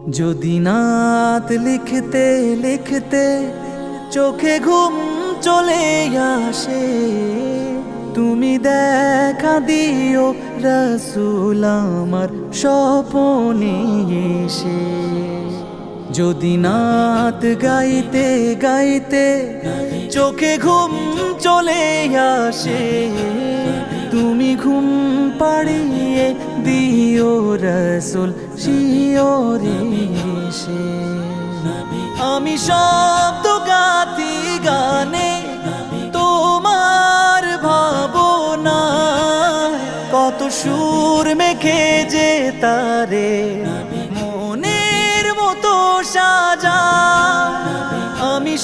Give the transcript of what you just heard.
যদি নাত লিখতে লিখতে চোখে ঘুম চলে আসে, তুমি দেখা দিও রাসূল আমার স্বপনে এসে। যদি নাত গাইতে গাইতে চোখে ঘুম চলে আসে, তুমি ঘুম পাড়িয়ে দিও রাসূল শিয়রে এসে। আমি শব্দ গাতি গানে তোমার ভাবনা, কত সুর মেখে যে তারে মনের মতো সাজা। আমি